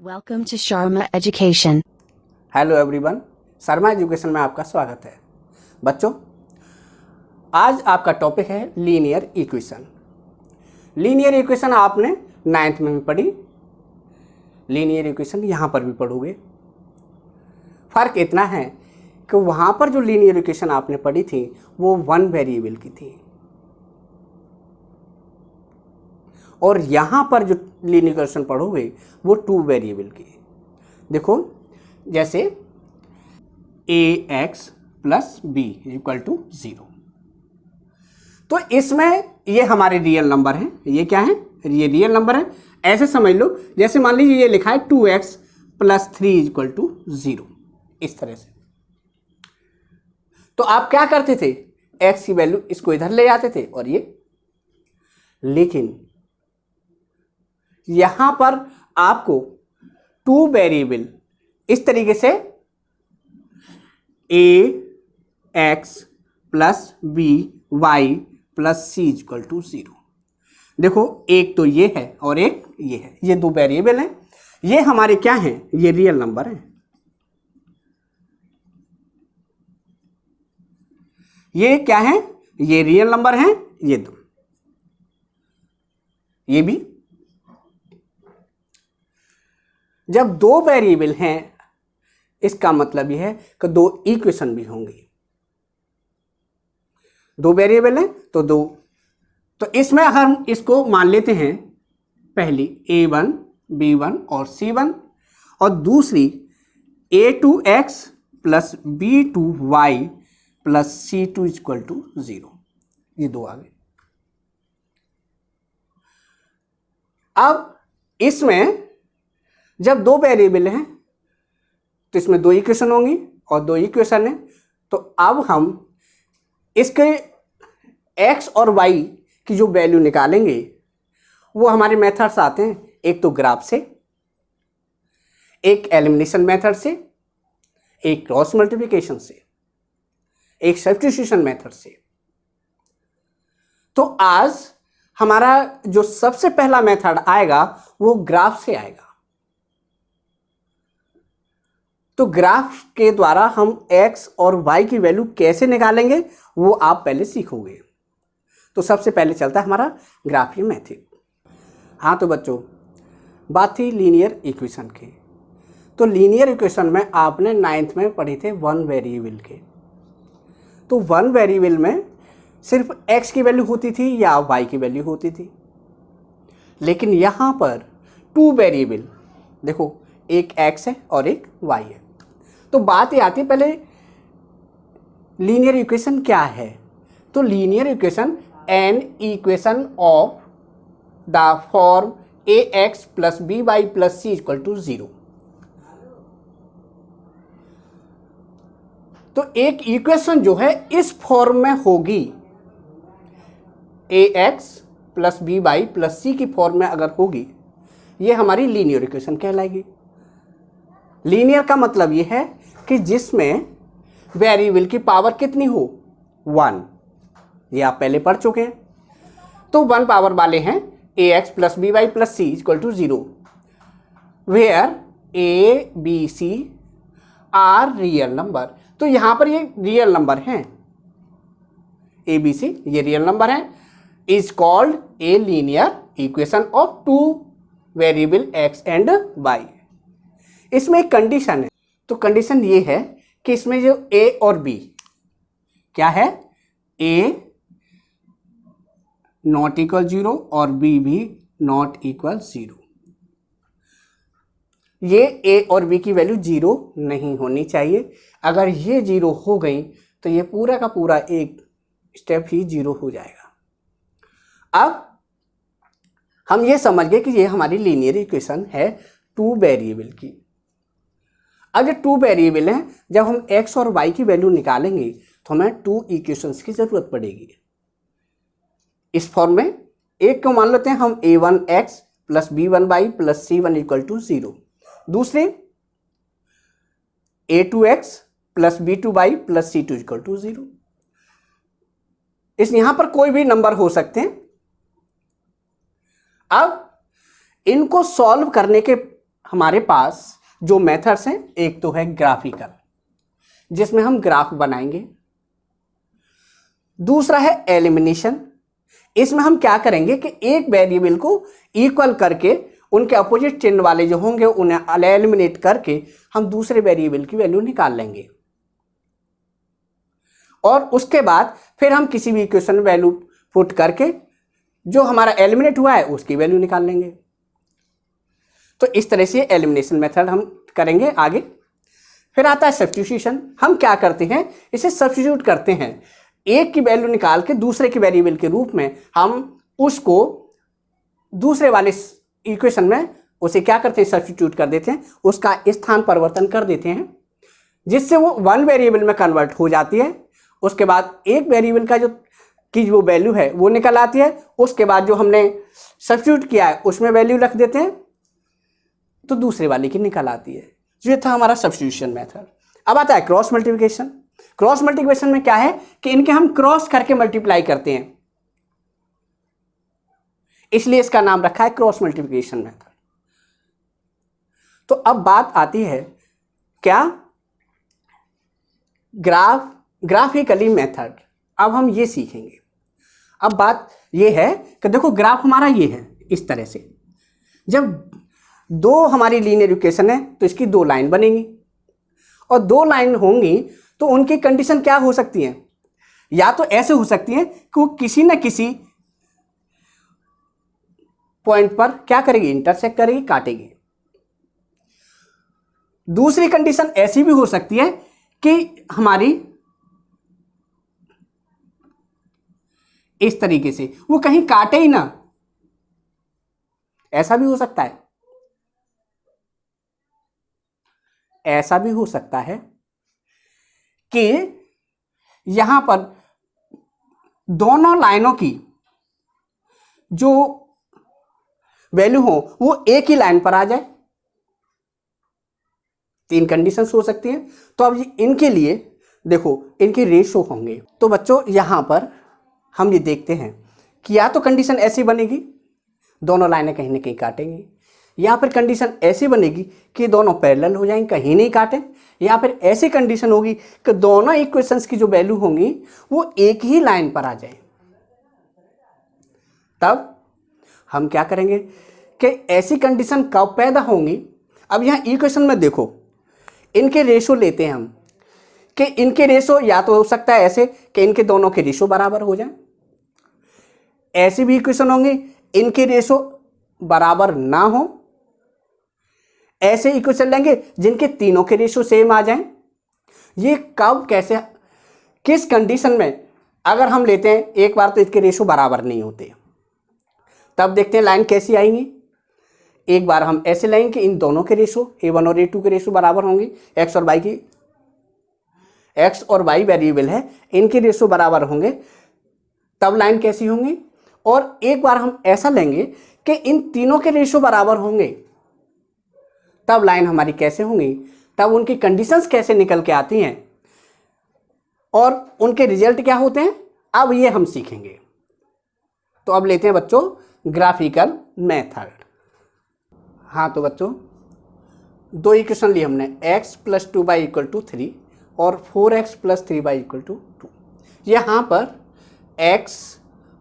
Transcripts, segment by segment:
Welcome to Sharma Education. Hello everyone, Sharma education में आपका स्वागत है। बच्चों, आज आपका टॉपिक है लीनियर इक्वेशन। लीनियर इक्वेशन आपने 9th में भी पढ़ी, लीनियर इक्वेशन यहाँ पर भी पढ़ोगे। फ़र्क इतना है कि वहाँ पर जो लीनियर इक्वेशन आपने पढ़ी थी वो 1 वेरिएबल की थी, और यहाँ पर जो लीनियर इक्वेशन पढ़ोगे वो 2 वेरिएबल की। देखो, जैसे ax plus B equal to 0, तो इसमें ये हमारे रियल नंबर हैं। ये क्या है? ये रियल नंबर है। ऐसे समझ लो, जैसे मान लीजिए ये लिखा है 2x प्लस 3 इक्वल टू 0, इस तरह से। तो आप क्या करते थे? x की वैल्यू इसको इधर ले जाते थे और ये, लेकिन यहां पर आपको 2 वेरिएबल इस तरीके से ax plus B Y plus C equal to 0। देखो, एक तो ये है और एक ये है, ये 2 वेरिएबल हैं। ये हमारे क्या हैं? ये रियल नंबर हैं। ये क्या है? ये रियल नंबर हैं, ये 2, ये भी। जब 2 वेरिएबल हैं, इसका मतलब यह है कि 2 इक्वेशन भी होंगी। 2 वेरिएबल हैं तो 2, तो इसमें हम इसको मान लेते हैं, पहली a1 b1 और c1, और दूसरी a2x plus b2y plus c2 equal to 0। ये 2 आ गए। अब इसमें जब 2 वेरिएबल हैं तो इसमें 2 इक्वेशन होंगी, और 2 इक्वेशन है तो अब हम इसके x और y की जो वैल्यू निकालेंगे वो हमारे मेथड्स आते हैं। एक तो ग्राफ से, एक एलिमिनेशन मेथड से, एक क्रॉस मल्टीप्लिकेशन से, एक सब्स्टिट्यूशन मेथड से। तो आज हमारा जो सबसे पहला मेथड आएगा वो ग्राफ से आएगा। तो ग्राफ के द्वारा हम x और y की वैल्यू कैसे निकालेंगे वो आप पहले सीखोगे। तो सबसे पहले चलता है हमारा ग्राफिक मेथड। हाँ, तो बच्चों, बात थी लीनियर इक्वेशन की। तो लीनियर इक्वेशन में आपने 9th में पढ़े थे 1 वेरिएबल के। तो 1 वेरिएबल में सिर्फ x की वैल्यू होती थी या y की वैल्यू होती थी, लेकिन यहाँ पर 2 वेरिएबल, देखो, एक x है और एक y है। तो बात ये आती है, पहले लीनियर इक्वेशन क्या है? तो linear equation an equation of the form ax plus B Y plus C equal to 0। तो एक इक्वेशन जो है इस फॉर्म में होगी, ax plus B Y plus C की फॉर्म में अगर होगी, ये हमारी लीनियर इक्वेशन कहलाएगी। लीनियर का मतलब ये है कि जिसमें वेरिएबल की पावर कितनी हो? 1। ये आप पहले पढ़ चुके हैं। तो 1 पावर वाले हैं ax plus B Y plus C equal to 0, where a b c are real number. तो यहां पर ये रियल नंबर हैं, a b c ये रियल नंबर हैं, is called a linear equation of 2 variable x and y। इसमें एक condition है। तो कंडीशन ये है कि इसमें जो a और b क्या है? a नॉट इक्वल 0 और b भी नॉट इक्वल 0। ये a और b की वैल्यू 0 नहीं होनी चाहिए। अगर ये 0 हो गई तो ये पूरा का पूरा एक स्टेप ही 0 हो जाएगा। अब हम ये समझ गए कि ये हमारी लीनियर इक्वेशन है 2 वेरिएबल की। अब ये 2 वेरिएबल हैं, जब हम x और y की वैल्यू निकालेंगे तो हमें 2 इक्वेशंस की जरूरत पड़ेगी। इस फॉर्म में एक को मान लेते हैं हम a1x plus b1y plus c1 equal to 0, दूसरे a2x plus b2y plus c2 equal to 0। इस यहां पर कोई भी नंबर हो सकते हैं। अब इनको सॉल्व करने के हमारे पास जो मेथड्स हैं, एक तो है ग्राफिकल जिसमें हम ग्राफ बनाएंगे, दूसरा है एलिमिनेशन। इसमें हम क्या करेंगे कि एक वेरिएबल को इक्वल करके उनके अपोजिट चिन्ह वाले जो होंगे उन्हें एलिमिनेट करके हम दूसरे वेरिएबल की वैल्यू निकाल लेंगे और उसके बाद फिर हम किसी भी इक्वेशन में वैल्यू पुट करके जो हमारा एलिमिनेट हुआ है उसकी वैल्यू निकाल लेंगे। तो इस तरह से एलिमिनेशन मेथड हम करेंगे आगे। फिर आता है सब्स्टिट्यूशन। हम क्या करते हैं, इसे सब्स्टिट्यूट करते हैं। एक की वैल्यू निकाल के दूसरे के वेरिएबल के रूप में हम उसको दूसरे वाले इक्वेशन में उसे क्या करते हैं, सब्स्टिट्यूट कर देते हैं, उसका स्थान परिवर्तन कर देते हैं जिससे वो वन वेरिएबल में कन्वर्ट हो जाती है। उसके बाद एक वेरिएबल का जो वैल्यू है वो निकल आती है। उसके बाद जो हमने सब्स्टिट्यूट किया है उसमें वैल्यू रख देते हैं तो दूसरे वाले की निकल आती है। ये था हमारा सब्स्टिट्यूशन मेथड। अब आता है क्रॉस मल्टीप्लिकेशन। क्रॉस मल्टीप्लिकेशन में क्या है कि इनके हम क्रॉस करके मल्टीप्लाई करते हैं, इसलिए इसका नाम रखा है क्रॉस मल्टीप्लिकेशन मेथड। तो अब बात आती है क्या, ग्राफिकली मेथड। अब हम ये सीखेंगे। अब बात ये है कि देखो ग्राफ हमारा ये है इस तरह से। जब दो हमारी लीनियर इक्वेशन है तो इसकी दो लाइन बनेंगी और दो लाइन होंगी तो उनकी कंडीशन क्या हो सकती है, या तो ऐसे हो सकती है कि वो किसी न किसी पॉइंट पर क्या करेगी, इंटरसेक्ट करेगी, काटेगी। दूसरी कंडीशन ऐसी भी हो सकती है कि हमारी इस तरीके से वो कहीं काटे ही ना, ऐसा भी हो सकता है। ऐसा भी हो सकता है कि यहां पर दोनों लाइनों की जो वैल्यू हो वो एक ही लाइन पर आ जाए। तीन कंडीशंस हो सकती हैं। तो अब इनके लिए देखो इनके रेशो होंगे। तो बच्चों यहां पर हम ये देखते हैं कि या तो कंडीशन ऐसी बनेगी दोनों लाइनें कहीं ना कहीं काटेंगी, या फिर कंडीशन ऐसी बनेगी कि दोनों पैरेलल हो जाएंगे कहीं नहीं काटें, या फिर ऐसी कंडीशन होगी कि दोनों इक्वेशंस की जो वैल्यू होंगी वो एक ही लाइन पर आ जाए। तब हम क्या करेंगे कि ऐसी कंडीशन कब पैदा होंगी। अब यहाँ इक्वेशन में देखो इनके रेशो लेते हैं हम कि इनके रेशो या तो हो सकता है ऐसे कि इनके दोनों के रेशो बराबर हो जाए, ऐसी भी इक्वेशन होंगी इनके रेशो बराबर ना हो, ऐसे इक्वेशन लेंगे जिनके तीनों के रेशो सेम आ जाएं। ये कब कैसे किस कंडीशन में अगर हम लेते हैं एक बार तो इसके रेशो बराबर नहीं होते, तब देखते हैं लाइन कैसी आएंगी। एक बार हम ऐसे लेंगे कि इन दोनों के रेशो a1 और a2 के रेशो बराबर होंगे, x और y की, x और y वेरिएबल है इनके रेशो बराबर होंगे, तब लाइन कैसी होंगी। और एक बार हम ऐसा लेंगे कि इन तीनों के रेशो बराबर होंगे, तब लाइन हमारी कैसे होंगी, तब उनकी कंडीशंस कैसे निकल के आती हैं और उनके रिजल्ट क्या होते हैं, अब ये हम सीखेंगे। तो अब लेते हैं बच्चों ग्राफिकल मेथड। हाँ तो बच्चों दो इक्वेशन ली हमने, x + 2y = 3 और 4x + 3y = 2। यहाँ पर x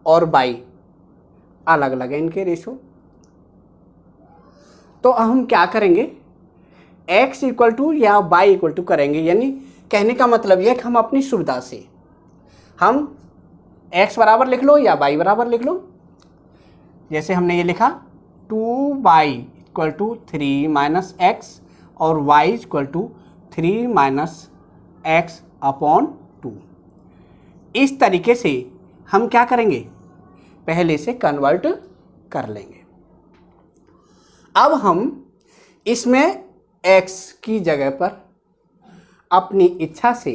और y अलग अलग है इनके रेशो। तो हम क्या करेंगे, x = या y = करेंगे, यानी कहने का मतलब यह कि हम अपनी सुविधा से हम x बराबर लिख लो या y बराबर लिख लो। जैसे हमने ये लिखा 2y = 3 - x और y = 3 - x/2। इस तरीके से हम क्या करेंगे, पहले से कन्वर्ट कर लेंगे। अब हम इसमें x की जगह पर अपनी इच्छा से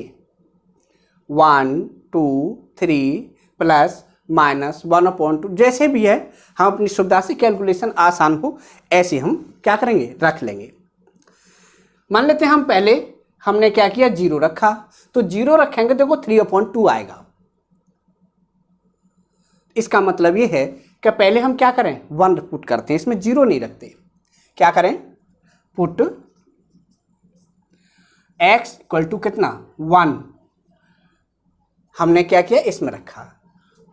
1 2 3 प्लस माइनस 1/2 जैसे भी है हम अपनी सुविधा से कैलकुलेशन आसान हो ऐसे हम क्या करेंगे, रख लेंगे। मान लेते हैं हम पहले हमने क्या किया, 0 रखा, तो 0 रखेंगे देखो 3/2 आएगा। इसका मतलब ये है कि पहले हम क्या करें, 1 पुट करते हैं, इसमें 0 नहीं रखते। क्या करें, पुट x इक्वल टू कितना 1, हमने क्या किया इसमें रखा,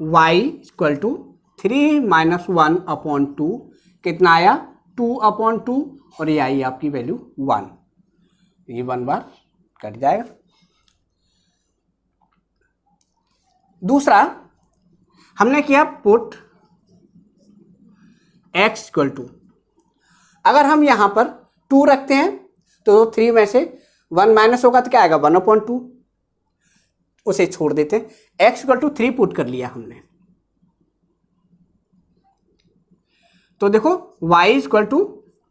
y equal to 3 minus 1 upon 2 कितना आया 2/2 और ये आई आपकी वैल्यू 1, ये 1 बार कट जाएगा। दूसरा हमने किया पुट x इक्वल टू, अगर हम यहां पर 2 रखते हैं तो 3 में से 1 माइनस होगा तो क्या आएगा 1/2, उसे छोड़ देते हैं। x इक्वल टू 3 पुट कर लिया हमने, तो देखो y इक्वल टू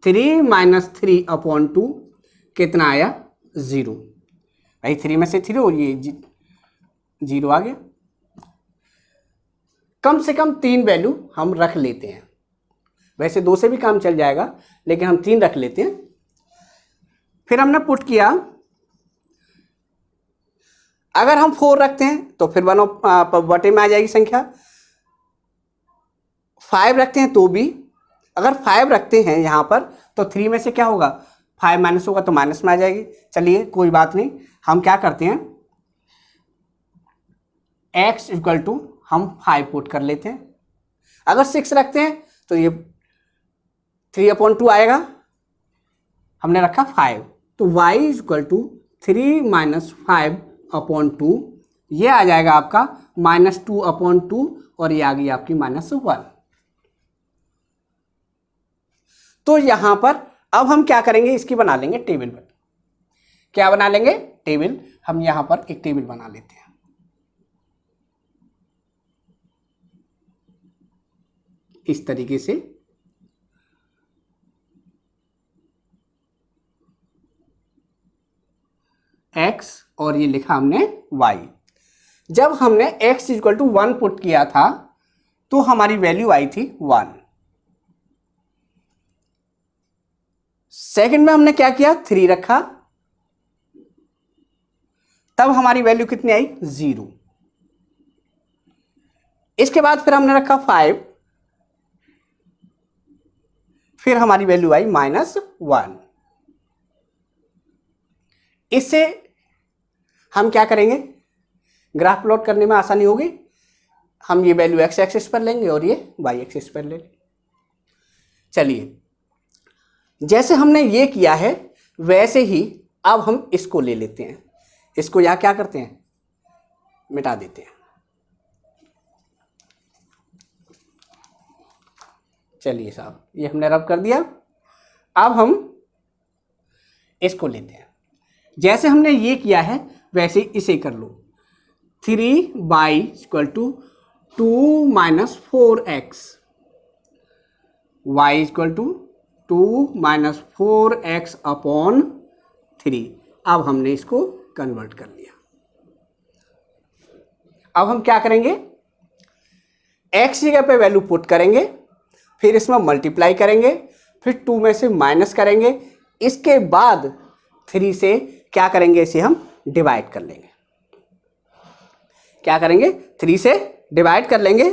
3 माइनस 3/2 कितना आया 0, भाई 3 में से 3 और ये 0 आ गया। कम से कम 3 वैल्यू हम रख लेते हैं, वैसे 2 से भी काम चल जाएगा लेकिन हम 3 रख लेते हैं। फिर हमने पुट किया, अगर हम 4 रखते हैं तो फिर 1 बटे में आ जाएगी संख्या, 5 रखते हैं तो भी, अगर 5 रखते हैं यहां पर तो 3 में से क्या होगा 5 माइनस होगा तो माइनस में आ जाएगी। चलिए कोई बात नहीं, हम क्या करते हैं x इक्वल टू हम 5 पुट कर लेते हैं। अगर 6 रखते हैं तो ये 3/2 आएगा, हमने रखा 5, तो y इक्वल टू 3 माइनस 5/2 ये आ जाएगा आपका -2/2 और ये आ गई आपकी -1। तो यहां पर अब हम क्या करेंगे, इसकी बना लेंगे टेबल। क्या बना लेंगे टेबल, हम यहां पर एक टेबल बना लेते हैं। इस तरीके से x और ये लिखा हमने y। जब हमने x इक्वल टू 1 पुट किया था तो हमारी वैल्यू आई थी 1। सेकंड में हमने क्या किया 3 रखा, तब हमारी वैल्यू कितनी आई 0। इसके बाद फिर हमने रखा 5, फिर हमारी वैल्यू आई -1। इससे हम क्या करेंगे, ग्राफ प्लॉट करने में आसानी होगी। हम ये वैल्यू x एक्सिस पर लेंगे और ये y एक्सिस पर ले लेंगे। चलिए जैसे हमने ये किया है वैसे ही अब हम इसको ले लेते हैं, इसको यहां क्या करते हैं मिटा देते हैं। चलिए साहब ये हमने रब कर दिया, अब हम इसको लेते हैं। जैसे हमने ये किया है वैसे इसे कर लो, 3y equal to 2 minus 4x, y equal to 2 minus 4x upon 3। अब हमने इसको कन्वर्ट कर लिया। अब हम क्या करेंगे, x जगह पे वैल्यू पुट करेंगे, फिर इसमें मल्टीप्लाई करेंगे, फिर 2 में से माइनस करेंगे, इसके बाद 3 से क्या करेंगे इसे हम डिवाइड कर लेंगे। क्या करेंगे 3 से डिवाइड कर लेंगे।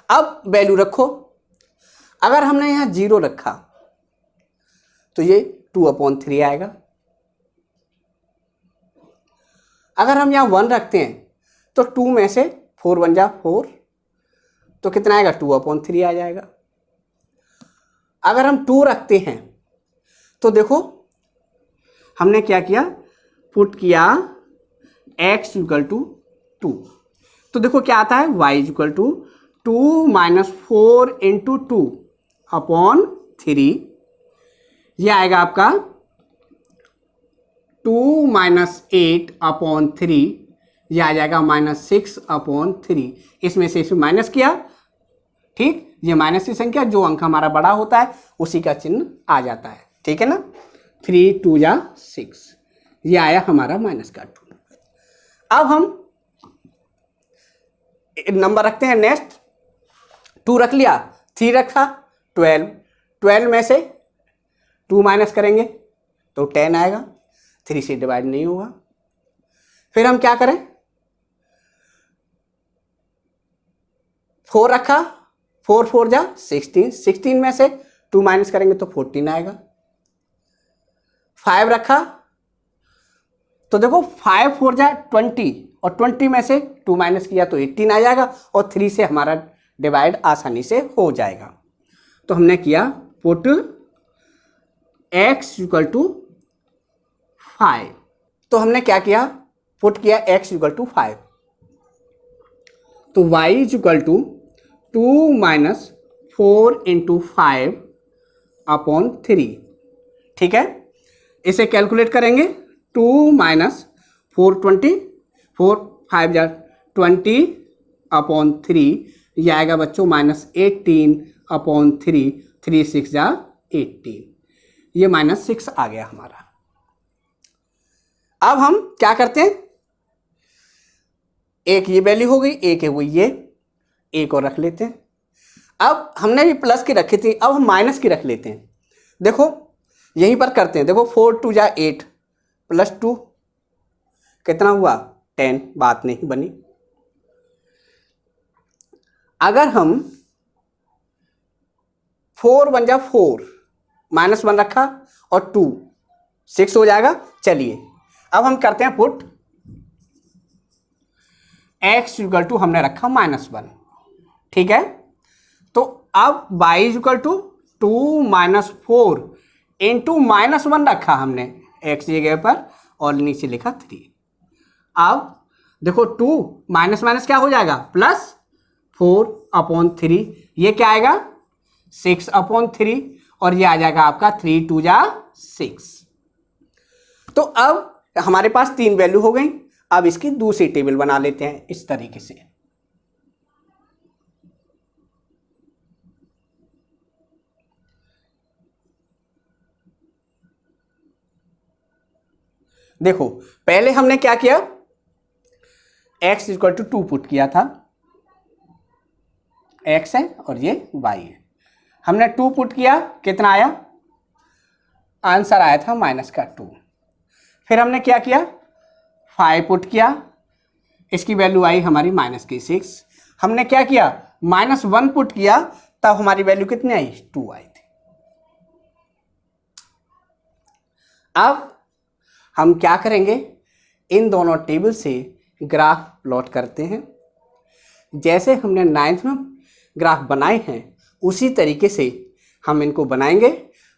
अब वैल्यू रखो, अगर हमने यहां 0 रखा तो ये 2/3 आएगा। अगर हम यहां 1 रखते हैं तो 2 में से 4 1 जा 4, तो कितना आएगा 2/3 आ जाएगा। अगर हम 2 रखते हैं तो देखो हमने क्या किया, पुट किया x इक्वल टू 2, तो देखो क्या आता है y equal to 2 minus 4 into 2 upon 3, यह आएगा आपका 2 माइनस 8 अपॉन 3, यह आ जाएगा -6/3। इसमें से इसमें माइनस किया, ठीक, ये माइनस की संख्या जो अंक हमारा बड़ा होता है उसी का चिन्ह आ जाता है, ठीक है ना। 3 2 जा 6, ये आया हमारा -2। अब हम नंबर रखते हैं नेक्स्ट, 2 रख लिया, 3 रखा 12 में से 2 माइनस करेंगे तो 10 आएगा, 3 से डिवाइड नहीं होगा। फिर हम क्या करें, 4 रखा, 4 4 जा 16, 16 में से 2 माइनस करेंगे तो 14 आएगा। 5 रखा तो देखो 5 4 जा 20 और 20 में से 2 माइनस किया तो 18 आ जाएगा और 3 से हमारा डिवाइड आसानी से हो जाएगा। तो हमने किया पुट x इक्वल टू 5। तो हमने क्या किया, पुट किया x इक्वल टू 5, तो y is equal to 2 minus 4 into 5 upon 3। ठीक है, इसे कैलकुलेट करेंगे। 2 माइनस 4 20, 4 5 जा 20 अपॉन 3, यह आएगा बच्चों माइनस 18 अपॉन 3, 3 6 जा 18, ये माइनस 6 आ गया हमारा। अब हम क्या करते हैं, एक ये वैल्यू हो गई, एक है वो ये, एक और रख लेते हैं। अब हमने भी प्लस की रखी थी, अब हम माइनस की रख लेते हैं। देखो यहीं पर करते हैं, देखो 4 2 जा 8 प्लस 2 कितना हुआ 10, बात नहीं बनी। अगर हम 4 1 जा 4 माइनस 1 रखा और 2 6 हो जाएगा। चलिए अब हम करते हैं पुट x इक्वल टू हमने रखा -1। ठीक है, तो अब y equal to 2 minus 4 into -1 रखा हमने x जगह पर और नीचे लिखा 3। अब देखो 2 माइनस माइनस क्या हो जाएगा प्लस 4 अपॉन 3, ये क्या आएगा 6 अपॉन 3 और ये आ जाएगा आपका 3 2 जा 6। तो अब हमारे पास 3 वैल्यू हो गई। अब इसकी दूसरी टेबल बना लेते हैं इस तरीके से। देखो पहले हमने क्या किया, x इक्वल टू 2 पुट किया था, x है और ये y है। हमने 2 पुट किया, कितना आया, आंसर आया था -2। फिर हमने क्या किया, 5 पुट किया, इसकी वैल्यू आई हमारी -6। हमने क्या किया, -1 पुट किया, तब हमारी वैल्यू कितनी आई 2 आई थी। अब हम क्या करेंगे, इन दोनों टेबल से ग्राफ प्लॉट करते हैं। जैसे हमने 9th में ग्राफ बनाए हैं उसी तरीके से हम इनको बनाएंगे।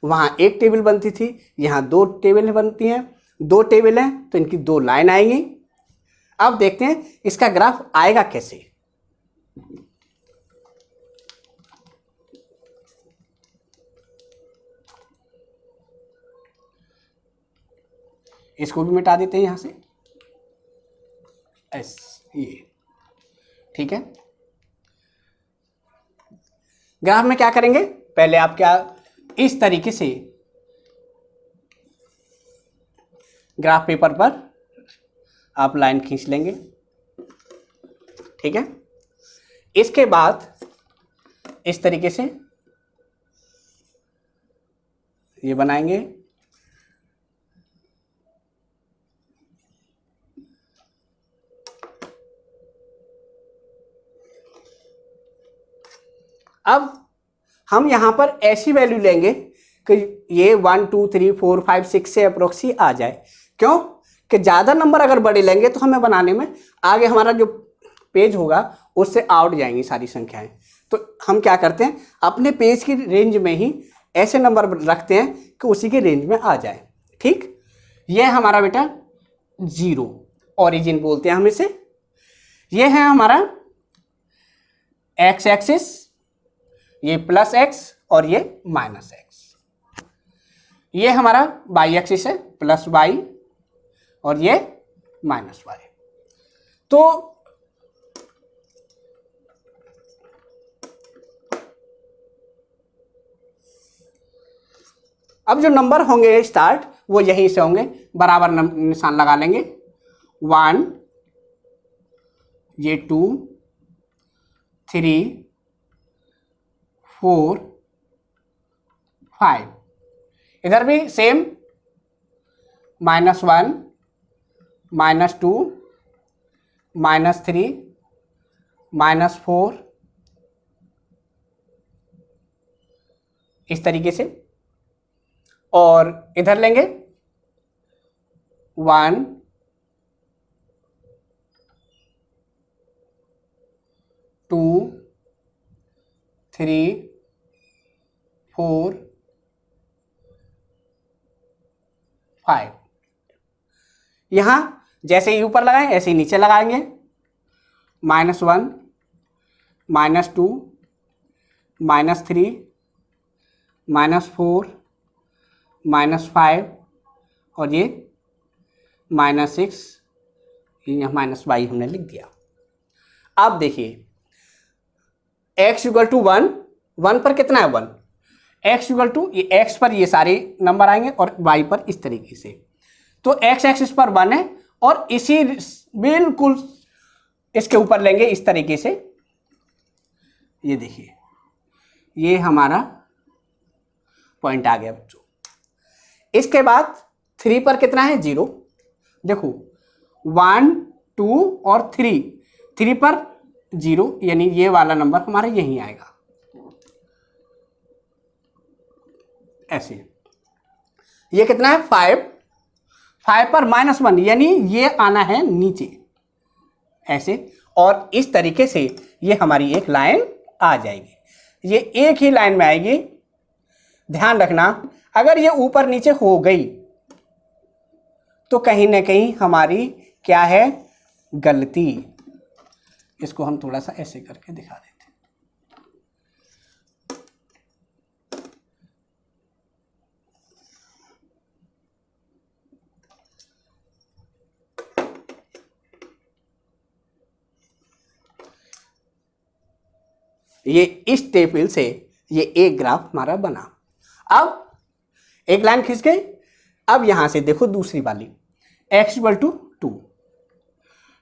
वहाँ एक टेबल बनती थी, यहाँ 2 टेबल बनती हैं, 2 टेबल हैं तो इनकी 2 लाइन आएंगी। अब देखते हैं इसका ग्राफ आएगा कैसे। इसको भी मिटा देते हैं यहां से, ये ठीक है। ग्राफ में क्या करेंगे, पहले आप क्या इस तरीके से ग्राफ पेपर पर आप लाइन खींच लेंगे। ठीक है, इसके बाद इस तरीके से ये बनाएंगे। अब हम यहां पर ऐसी वैल्यू लेंगे कि ये 1 2 3 4 5 6 से अप्रोक्स ही आ जाए। क्यों कि ज़्यादा नंबर अगर बड़े लेंगे तो हमें बनाने में आगे हमारा जो पेज होगा उससे आउट जाएंगी सारी संख्याएं। तो हम क्या करते हैं, अपने पेज की रेंज में ही ऐसे नंबर रखते हैं कि उसी के रेंज में आ जाए। ठीक, ये हमारा बेटा 0 ओरिजिन बोलते हैं हम इसे। ये है हमारा x एक्सिस, ये +x और ये -x। ये हमारा y एक्सिस है, +y और ये -y। तो अब जो नंबर होंगे स्टार्ट वो यहीं से होंगे, बराबर निशान लगा लेंगे। 1, ये 2 3 4 5, इधर भी सेम -1 -2 -3 -4, इस तरीके से। और इधर लेंगे 1 2 3 4 5। यहां जैसे ही ऊपर लगाएं ऐसे ही नीचे लगाएंगे। -1 -2 -3 -4 -5 और ये -6, यहाँ -y हमने लिख दिया। अब देखिए x = 1, 1 पर कितना है 1, x = ये x पर ये सारे नंबर आएंगे और y पर इस तरीके से। तो x एक्सिस पर 1 है और इसी बिल्कुल इसके ऊपर लेंगे इस तरीके से। ये देखिए ये हमारा पॉइंट आ गया बच्चों। इसके बाद 3 पर कितना है 0। देखो 1 2 और 3 पर 0 यानी ये वाला नंबर हमारा यहीं आएगा ऐसे। ये कितना है 5 पर -1 यानी ये आना है नीचे ऐसे, और इस तरीके से ये हमारी एक लाइन आ जाएगी। ये एक ही लाइन में आएगी। ध्यान रखना अगर ये ऊपर नीचे हो गई तो कहीं ना कहीं हमारी क्या है गलती। इसको हम थोड़ा सा ऐसे करके दिखा देते हैं। ये इस टेबल से ये एक ग्राफ हमारा बना। अब एक लाइन खींच गई। अब यहां से देखो दूसरी वाली x = 2,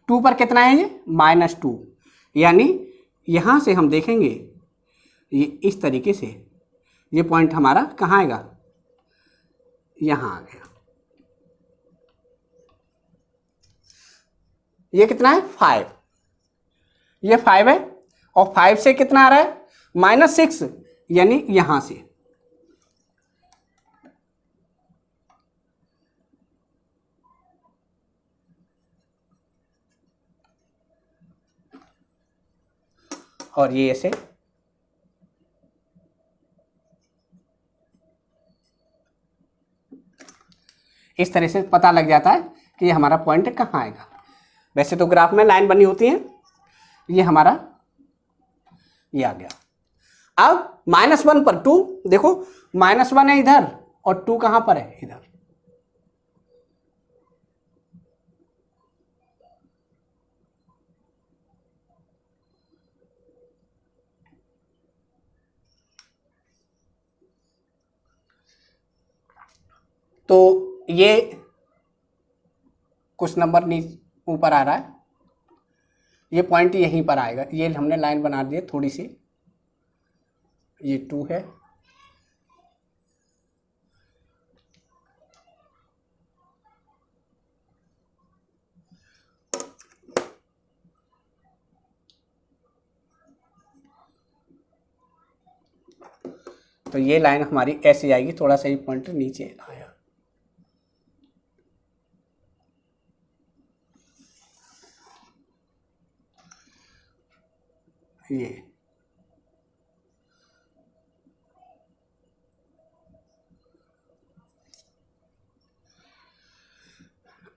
2 पर कितना है ये -2 यानी यहां से हम देखेंगे ये इस तरीके से ये पॉइंट हमारा कहाँ आएगा, यहां आ गया। ये कितना है 5, ये 5 है और 5 से कितना आ रहा है -6 यानी यहां से। और ये ऐसे इस तरह से पता लग जाता है कि ये हमारा पॉइंट कहाँ आएगा। वैसे तो ग्राफ में लाइन बनी होती है। ये हमारा ये आ गया। अब -1 पर 2 देखो -1 है इधर और 2 कहां पर है इधर। तो ये कुछ नंबर ऊपर आ रहा है, ये पॉइंट यहीं पर आएगा। ये हमने लाइन बना दी थोड़ी सी, ये 2 है। तो ये लाइन हमारी ऐसे जाएगी, थोड़ा सा ये पॉइंट नीचे आया। ये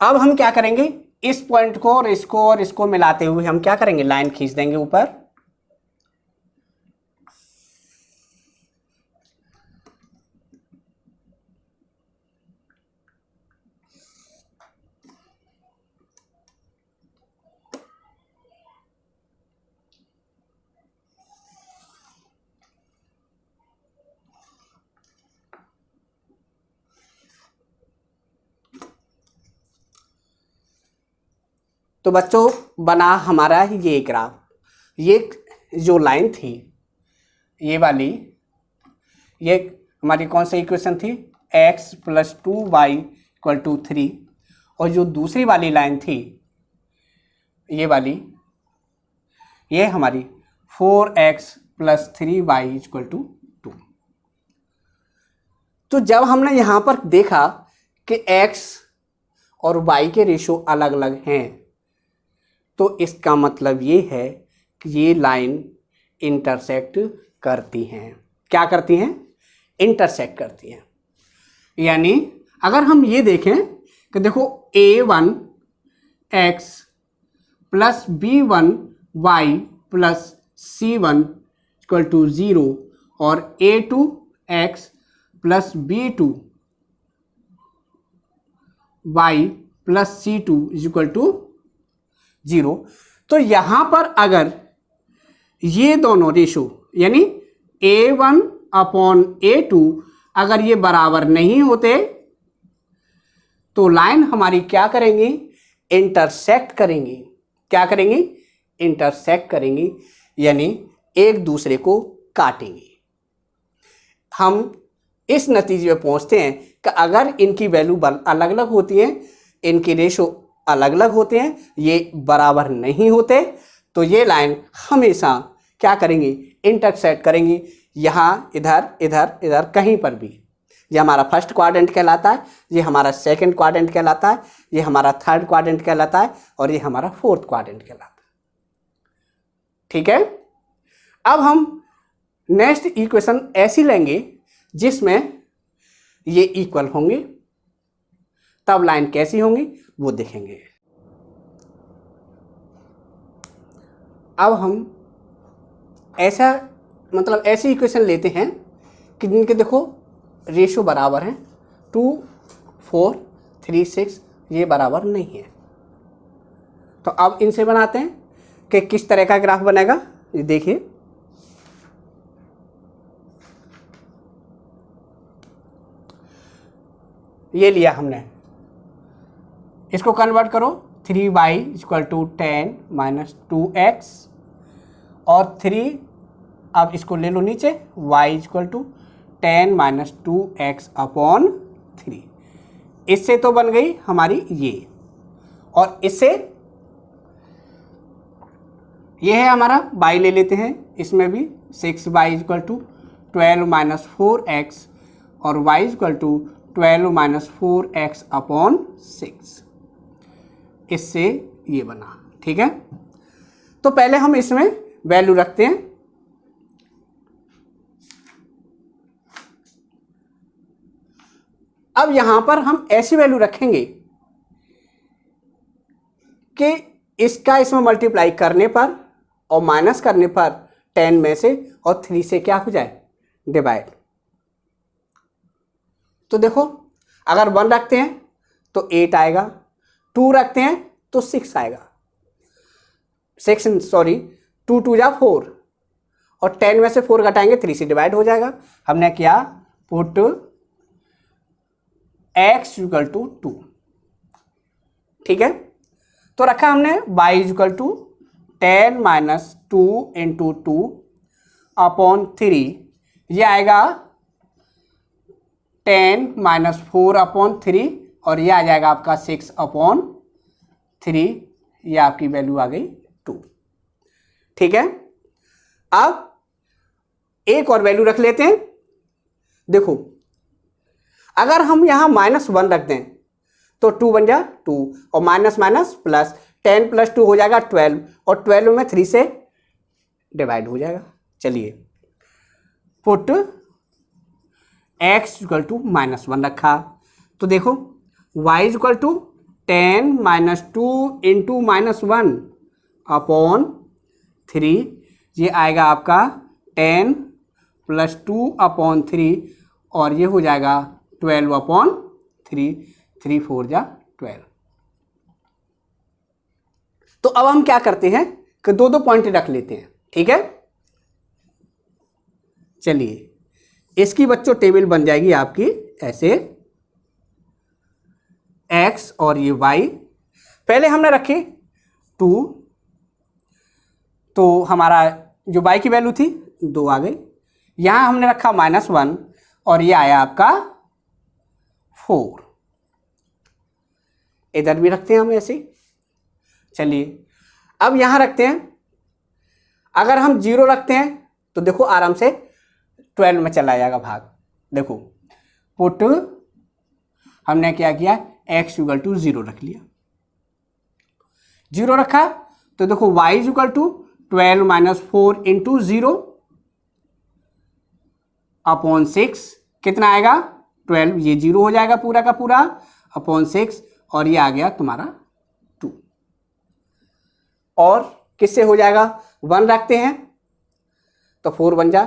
अब हम क्या करेंगे, इस पॉइंट को और इसको मिलाते हुए हम क्या करेंगे, लाइन खींच देंगे ऊपर। तो बच्चों बना हमारा ये ग्राफ। ये जो लाइन थी ये वाली, ये हमारी कौन सी इक्वेशन थी, x + 2y = 3। और जो दूसरी वाली लाइन थी ये वाली, ये हमारी 4x + 3y = 2। तो जब हमने यहाँ पर देखा कि x और y के रेशो अलग अलग हैं, तो इसका मतलब ये है कि ये लाइन इंटरसेक्ट करती हैं। क्या करती हैं? इंटरसेक्ट करती हैं। यानी अगर हम ये देखें कि देखो a1x plus b1y plus c1 equal to 0 और a2x plus b2y plus c2 equal to 0, तो यहां पर अगर ये दोनों रेशो यानी a1 अपॉन a2 अगर ये बराबर नहीं होते तो लाइन हमारी क्या करेंगी? इंटरसेक्ट करेंगी। क्या करेंगी? इंटरसेक्ट करेंगी, यानी एक दूसरे को काटेंगी। हम इस नतीजे में पहुंचते हैं कि अगर इनकी वैल्यू अलग अलग होती हैं, इनके रेशो अलग अलग होते हैं, ये बराबर नहीं होते, तो ये लाइन हमेशा क्या करेंगी? इंटरसेक्ट करेंगी। यहाँ इधर इधर इधर कहीं पर भी। ये हमारा फर्स्ट क्वाड्रेंट कहलाता है, ये हमारा सेकंड क्वाड्रेंट कहलाता है, ये हमारा थर्ड क्वाड्रेंट कहलाता है और ये हमारा फोर्थ क्वाड्रेंट कहलाता है। ठीक है। अब हम नेक्स्ट इक्वेशन ऐसी लेंगे जिसमें ये इक्वल होंगे, तब लाइन कैसी होंगी वो देखेंगे। अब हम ऐसी इक्वेशन लेते हैं कि जिनके देखो रेशो बराबर हैं 2, 4, 3, 6, ये बराबर नहीं है। तो अब इनसे बनाते हैं कि किस तरह का ग्राफ बनेगा। ये देखिए, ये लिया हमने, इसको कन्वर्ट करो 3y equal to 10 minus 2x और 3, अब इसको ले लो नीचे, y equal to 10 minus 2x upon 3। इससे तो बन गई हमारी ये, और इससे ये है हमारा y ले लेते हैं, इसमें भी 6y equal to 12 minus 4x और y equal to 12 minus 4x upon 6। इससे ये बना। ठीक है। तो पहले हम इसमें वैल्यू रखते हैं। अब यहां पर हम ऐसी वैल्यू रखेंगे कि इसका इसमें मल्टीप्लाई करने पर और माइनस करने पर 10 में से और 3 से क्या हो जाए? डिवाइड। तो देखो, अगर 1 रखते हैं तो 8 आएगा, 2 रखते हैं तो 6 आएगा, 2 2 जा 4 और 10 में से 4 घटाएंगे 3 से डिवाइड हो जाएगा। हमने क्या पुट x इक्वल टू 2। ठीक है। तो रखा हमने y equal to 10 minus 2 into 2 upon 3, ये आएगा 10 माइनस 4 अपॉन 3 और ये आ जाएगा आपका 6 अपॉन 3, ये आपकी वैल्यू आ गई 2। ठीक है। अब एक और वैल्यू रख लेते हैं। देखो, अगर हम यहां -1 रख दें तो 2 बन जा 2 और माइनस माइनस प्लस, 10 प्लस 2 हो जाएगा 12 और 12 में 3 से डिवाइड हो जाएगा। चलिए, पुट x इक्वल टू -1 रखा, तो देखो y equal to 10 minus 2 into -1 upon 3, ये आएगा आपका 10 प्लस 2 अपॉन 3 और ये हो जाएगा 12 अपॉन 3, 3 4 जा 12। तो अब हम क्या करते हैं कि दो पॉइंट रख लेते हैं। ठीक है। चलिए, इसकी बच्चों टेबल बन जाएगी आपकी ऐसे, x और ये y। पहले हमने रखे 2, तो हमारा जो y की वैल्यू थी 2 आ गई। यहां हमने रखा -1 और ये आया आपका 4। इधर भी रखते हैं हम ऐसे। चलिए, अब यहां रखते हैं, अगर हम 0 रखते हैं तो देखो आराम से 12 में चला जाएगा भाग। देखो, पुट हमने क्या किया, x इक्वल टू 0 रख लिया। 0 रखा तो देखो y equal to 12 minus 4 into 0 upon 6 कितना आएगा 12, ये 0 हो जाएगा पूरा का पूरा अपॉन 6 और ये आ गया तुम्हारा 2। और किससे हो जाएगा 1 रखते हैं तो 4 बन जा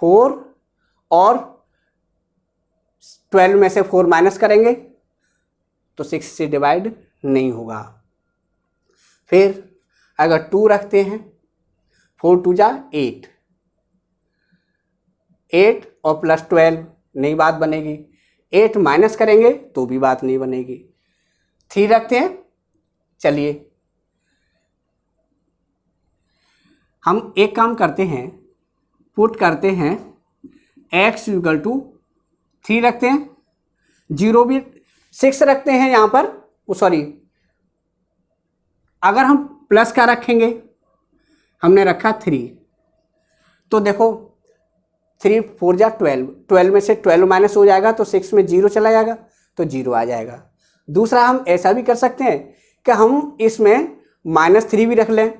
4 और 12 में से 4 माइनस करेंगे तो 6 से डिवाइड नहीं होगा। फिर अगर 2 रखते हैं 4 2 जा 8 और प्लस 12 नहीं बात बनेगी। 8 माइनस करेंगे तो भी बात नहीं बनेगी। 3 रखते हैं, चलिए हम एक काम करते हैं, पुट करते हैं x इक्वल टू 3 रखते हैं, 0 भी 6 रखते हैं यहाँ पर, सॉरी अगर हम प्लस का रखेंगे, हमने रखा 3 तो देखो 3 4 जा 12, 12 में से 12 माइनस हो जाएगा तो 6 में 0 चला जाएगा तो 0 आ जाएगा। दूसरा हम ऐसा भी कर सकते हैं कि हम इसमें -3 भी रख लें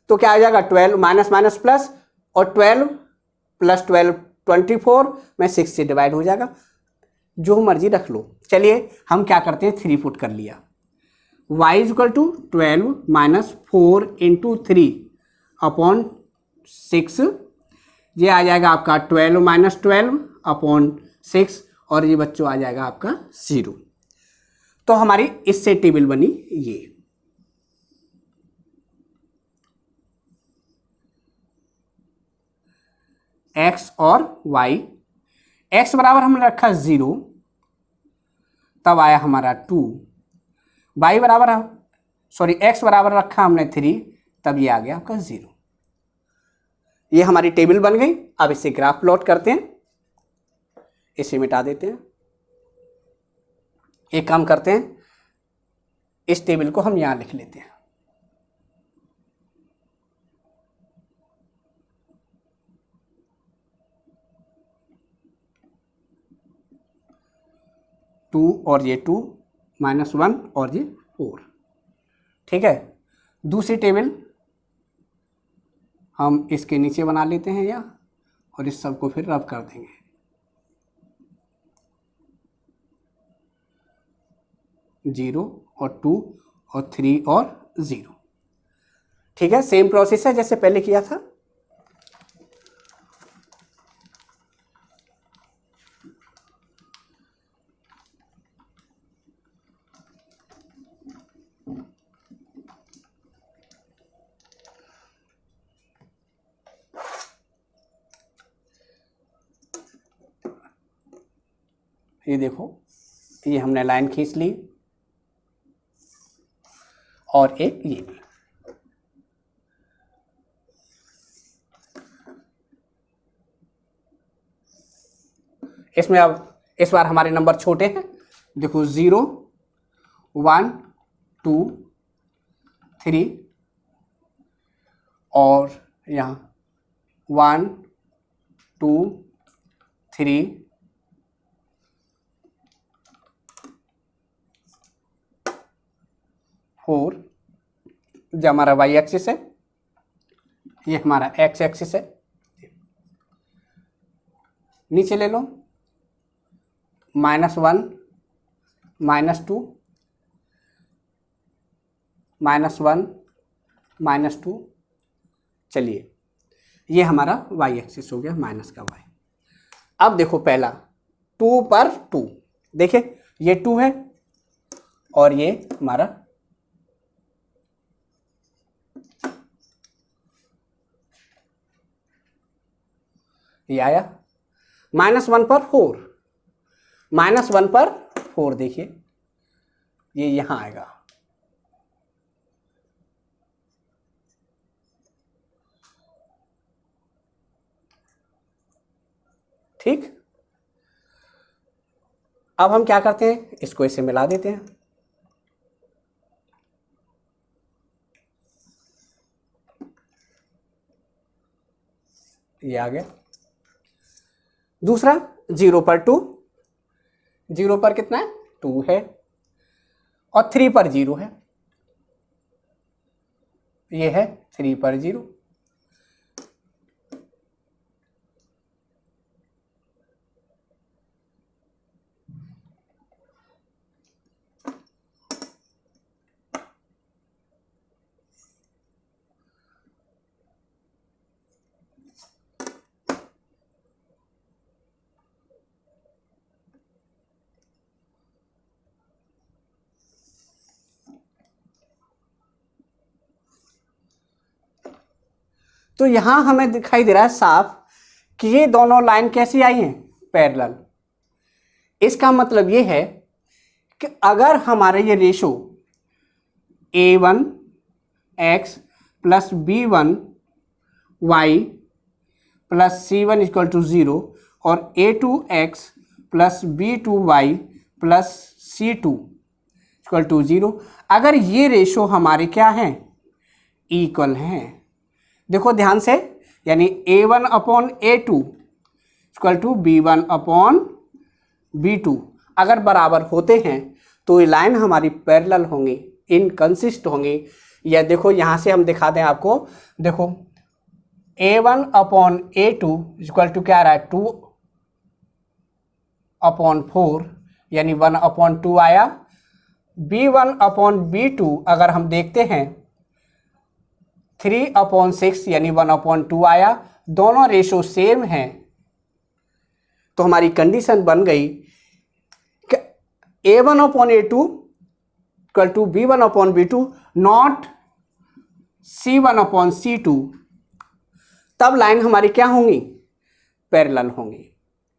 तो क्या आ जाएगा 12 माइनस माइनस प्लस और 12 प्लस 12 24 में 6 से डिवाइड हो जाएगा। जो मर्जी रख लो। चलिए हम क्या करते हैं 3 पुट कर लिया, y equal to 12 minus 4 into 3 upon 6, ये आ जाएगा आपका 12 माइनस 12 अपॉन 6 और ये बच्चों आ जाएगा आपका 0। तो हमारी इससे टेबल बनी ये। x और y, x बराबर हमने रखा 0 तब आया हमारा 2, y बराबर x बराबर रखा हमने 3 तब ये आ गया आपका 0। ये हमारी टेबल बन गई। अब इसे ग्राफ प्लॉट करते हैं, इसे मिटा देते हैं। एक काम करते हैं, इस टेबल को हम यहां लिख लेते हैं। टू और ये 2 -1 और ये 4, ठीक है। दूसरी टेबल हम इसके नीचे बना लेते हैं या, और इस सब को फिर रब कर देंगे। जीरो और 2 और 3 और 0, ठीक है। सेम प्रोसेस है जैसे पहले किया था। ये देखो, ये हमने लाइन खींच ली और एक ये भी। इसमें अब इस बार हमारे नंबर छोटे हैं, देखो 0 1 2 3 और यहाँ 1 2 3 4, जो हमारा y एक्सिस है, ये हमारा x एक्सिस है। नीचे ले लो, -1 -2 -1 -2, चलिए ये हमारा y एक्सिस हो गया माइनस का y। अब देखो पहला 2 पर 2, देखिए ये 2 है और ये हमारा ये आया। -1 पर 4, -1 पर 4, देखिए ये यहां आएगा। ठीक, अब हम क्या करते हैं, इसको इसे मिला देते हैं। ये आ गया। दूसरा 0 पर 2, 0 पर कितना है 2 है, और 3 पर 0 है, ये है 3 पर 0। तो यहां हमें दिखाई दे रहा है साफ कि ये दोनों लाइन कैसी आई हैं, पैरेलल। इसका मतलब ये है कि अगर हमारे ये ratio a1x plus b1y plus c1 equal to 0 और a2x plus b2y plus c2 equal to 0, अगर ये रेशो हमारे क्या हैं, इक्वल हैं, देखो ध्यान से, यानी a1 upon a2 equal to b1 upon b2 अगर बराबर होते हैं तो ये लाइन हमारी पैरेलल होंगी, इनकंसिस्ट होंगी। या देखो यहाँ से हम दिखा दें आपको, देखो a1 upon a2 equal to क्या आ रहा है, 2 अपॉन 4 यानी 1 अपॉन 2 आया। b1 अपॉन b2 अगर हम देखते हैं 3 अपॉन 6 यानी 1 अपॉन 2 आया। दोनों रेशो सेम हैं, तो हमारी कंडीशन बन गई कि a1 upon a2 equal to b1 upon b2 not c1 upon c2। तब लाइन हमारी क्या होंगी, पैरेलल होंगी।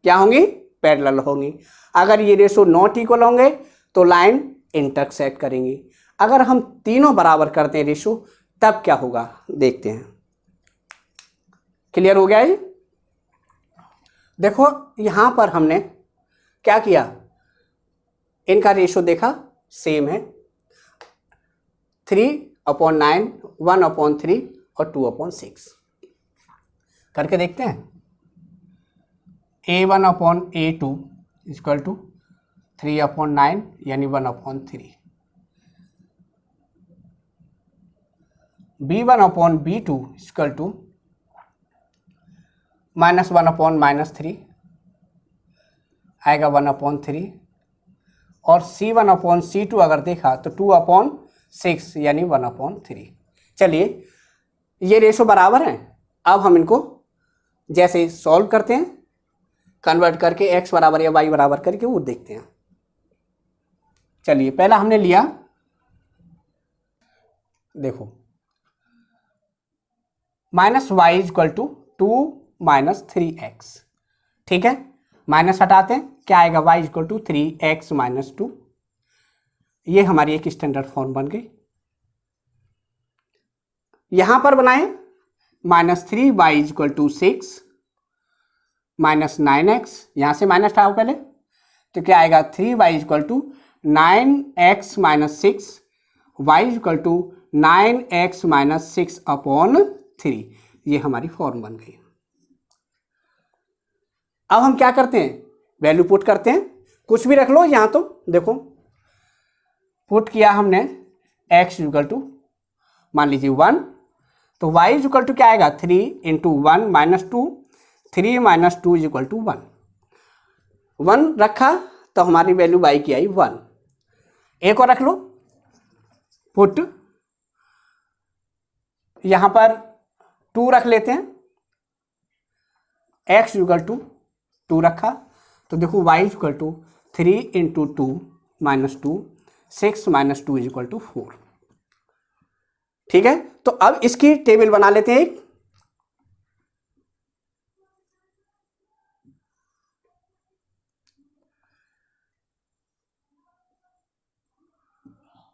क्या होंगी, पैरेलल होंगी। अगर ये रेशो नॉट इक्वल होंगे तो लाइन इंटरसेक्ट करेंगी। अगर हम तीनों बराबर करते हैं रेशो तब क्या होगा, देखते हैं। क्लियर हो गया ये? देखो यहां पर हमने क्या किया, इनका रेशो देखा सेम है, 3 अपॉन 9, 1 अपॉन 3 और 2 अपॉन 6 करके देखते हैं। a1 upon a2 equal to 3 upon 9 यानी 1 upon 3, b1 upon b2 equal to minus 1 upon minus 3 आएगा 1 अपॉन 3, और c1 अपॉन c2 अगर देखा तो 2 अपॉन 6 यानी 1 अपॉन 3। चलिए ये रेशो बराबर हैं। अब हम इनको जैसे सॉल्व करते हैं, कन्वर्ट करके x बराबर या y बराबर करके वो देखते हैं। चलिए पहला हमने लिया, देखो minus y equal to 2 minus 3x, ठीक है। माइनस हटाते हैं, क्या आएगा, y equal to 3x minus 2। ये हमारी एक स्टैंडर्ड फॉर्म बन गई। यहां पर बनाए minus 3y equal to 6 minus 9x, यहां से माइनस हटाओ पहले, तो क्या आएगा 3y equal to 9x minus 6, y equal to 9x minus 6 upon 3। ये हमारी फॉर्म बन गई। अब हम क्या करते हैं, वैल्यू पुट करते हैं, कुछ भी रख लो यहां। तो देखो पुट किया हमने x इक्वल टू मान लीजिए 1, तो y इक्वल टू क्या आएगा 3 into 1 minus 2, 3 minus 2 equal to 1। 1 रखा तो हमारी वैल्यू y की आई 1। एक और रख लो, पुट यहां पर 2 रख लेते हैं, x इक्वल टू 2 रखा तो देखो y equal to 3 into 2 minus 2, 6 minus 2 equal to 4। ठीक है, तो अब इसकी टेबल बना लेते हैं एक।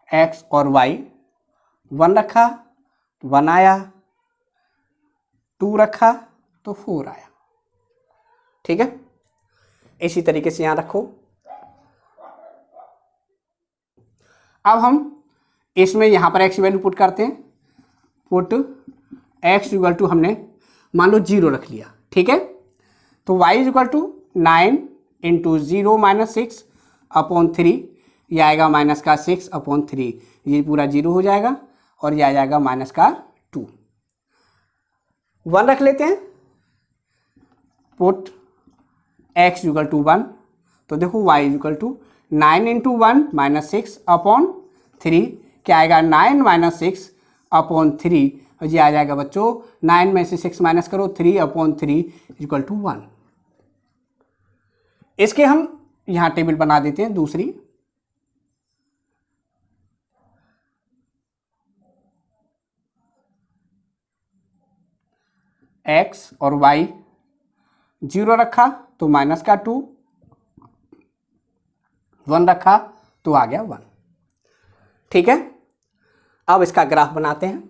x और y, 1 रखा 1 आया, 2 रखा तो 4 आया। ठीक है, इसी तरीके से यहां रखो। अब हम इसमें यहां पर x की वैल्यू पुट करते हैं। पुट x इक्वल टू हमने मान लो 0 रख लिया, ठीक है। तो y equal to 9 into 0 minus 6 upon 3, ये आएगा माइनस का 6/3, ये पूरा 0 हो जाएगा और ये आ जाएगा माइनस का 2। 1 रख लेते हैं, पुट x इक्वल टू 1, तो देखो y equal to 9 into 1 minus 6/3, क्या आएगा 9 माइनस 6/3, और ये आ जाएगा बच्चों 9 में से 6 माइनस करो 3/3 इक्वल टू 1। इसके हम यहाँ टेबल बना देते हैं दूसरी। x और y 0 रखा तो माइनस का 2, 1 रखा तो आ गया 1। ठीक है, अब इसका ग्राफ बनाते हैं।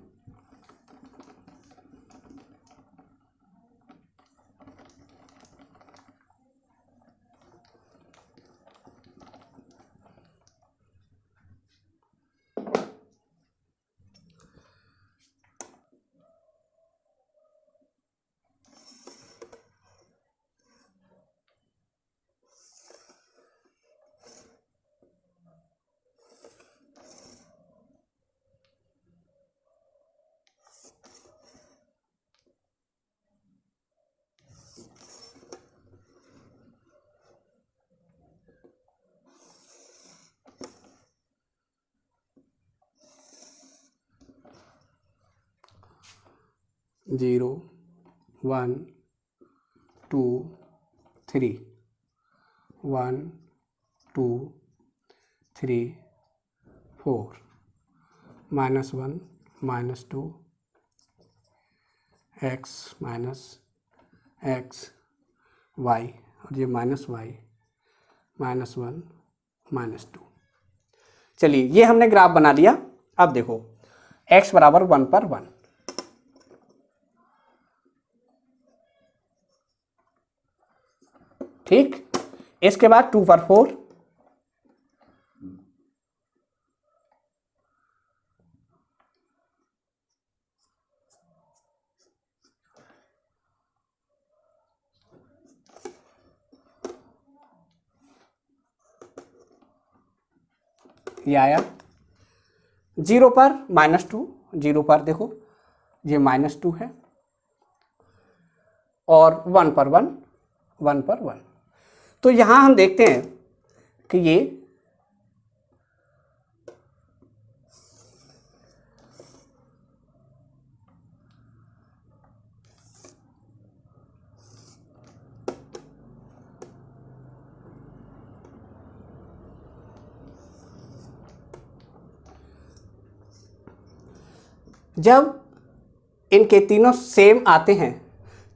Zero 1 2 3 1 2 3 4 -1 -2 x minus x y, और ये माइनस y -1 -2। चलिए ये हमने ग्राफ बना लिया। अब देखो x बराबर 1 पर 1, ठीक। इसके बाद 2 पर 4, ये आया 0 पर -2, 0 पर देखो ये -2 है, और 1 पर 1, 1 पर 1। तो यहां हम देखते हैं कि ये जब इनके तीनों सेम आते हैं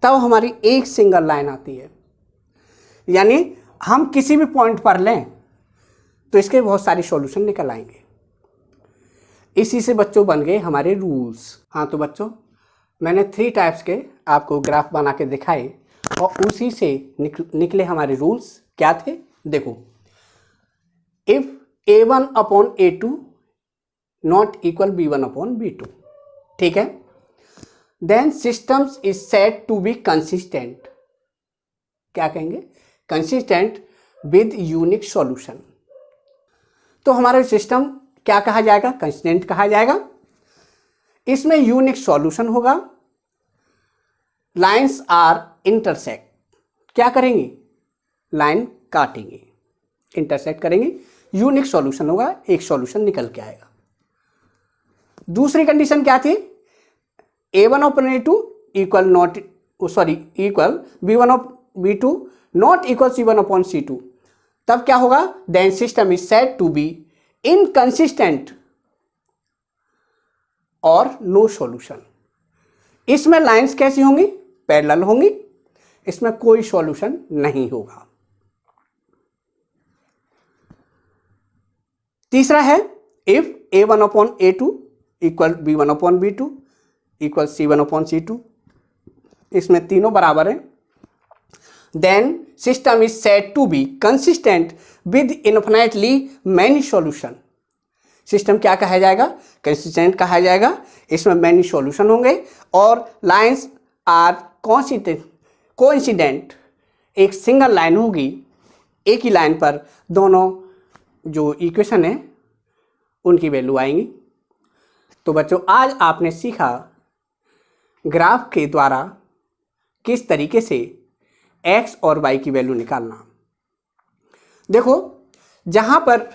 तब हमारी एक सिंगल लाइन आती है, यानी हम किसी भी पॉइंट पर लें तो इसके बहुत सारी सॉल्यूशन निकल आएंगे। इसी से बच्चों बन गए हमारे रूल्स। हाँ तो बच्चों मैंने 3 टाइप्स के आपको ग्राफ बना के दिखाए और उसी से निकले हमारे रूल्स क्या थे। देखो, if a1/a2 not equal b1/b2, ठीक है, then systems is said to be consistent. क्या कहेंगे? Consistent with unique solution. तो हमारा सिस्टम क्या कहा जाएगा? कंसिस्टेंट कहा जाएगा। इसमें यूनिक सॉल्यूशन होगा। Lines are intersect. क्या करेंगे? लाइन काटेंगे, इंटरसेक्ट करेंगे, यूनिक सॉल्यूशन होगा, एक सॉल्यूशन निकल के आएगा। दूसरी कंडीशन क्या थी? a1/a2 equal not equal b1/b2 not equal c1/c2। तब क्या होगा? Then system is said to be inconsistent और नो सॉल्यूशन। इसमें लाइंस कैसी होंगी? पैरेलल होंगी, इसमें कोई सॉल्यूशन नहीं होगा। तीसरा है if a1/a2 equal b1/b2 equal c1/c2, इसमें तीनों बराबर है। Then system is said to be consistent with infinitely many solution. System क्या कहा जाएगा? कंसिस्टेंट कहा जाएगा। इसमें मैनी सॉल्यूशन होंगे और लाइंस आर कोइंसिडेंट। एक सिंगल लाइन होगी, एक ही लाइन पर दोनों जो इक्वेशन है उनकी वैल्यू आएंगी। तो बच्चों आज आपने सीखा ग्राफ के द्वारा किस तरीके से x और y की वैल्यू निकालना। देखो जहाँ पर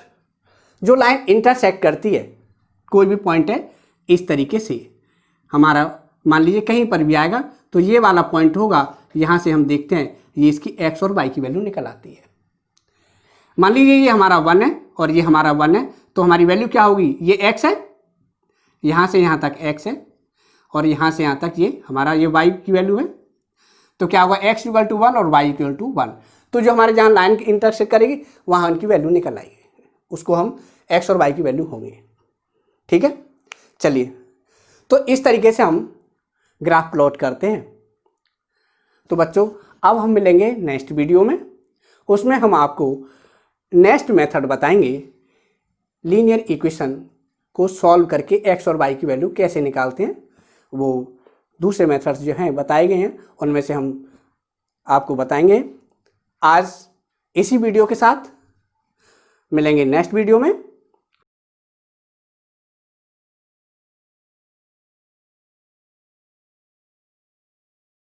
जो लाइन इंटरसेक्ट करती है, कोई भी पॉइंट है, इस तरीके से हमारा मान लीजिए कहीं पर भी आएगा तो ये वाला पॉइंट होगा, यहाँ से हम देखते हैं ये इसकी x और y की वैल्यू निकल आती है। मान लीजिए ये हमारा 1 है और ये हमारा 1 है, तो हमारी वैल्यू क्या होगी, ये x है, यहाँ से यहाँ तक x है और यहाँ से यहाँ तक ये हमारा ये y की वैल्यू है। तो क्या होगा, x इक्वल टू 1 और y इक्वल टू 1। तो जो हमारे जहाँ लाइन इंटरसेक्ट करेगी वहाँ उनकी वैल्यू निकल आएगी, उसको हम x और y की वैल्यू होंगे। ठीक है, चलिए तो इस तरीके से हम ग्राफ प्लॉट करते हैं। तो बच्चों अब हम मिलेंगे नेक्स्ट वीडियो में, उसमें हम आपको नेक्स्ट मेथड बताएंगे लीनियर इक्वेशन को सॉल्व करके x और y की वैल्यू कैसे निकालते हैं। वो दूसरे मेथड्स जो हैं बताए गए हैं, उनमें से हम आपको बताएंगे। आज इसी वीडियो के साथ मिलेंगे नेक्स्ट वीडियो में।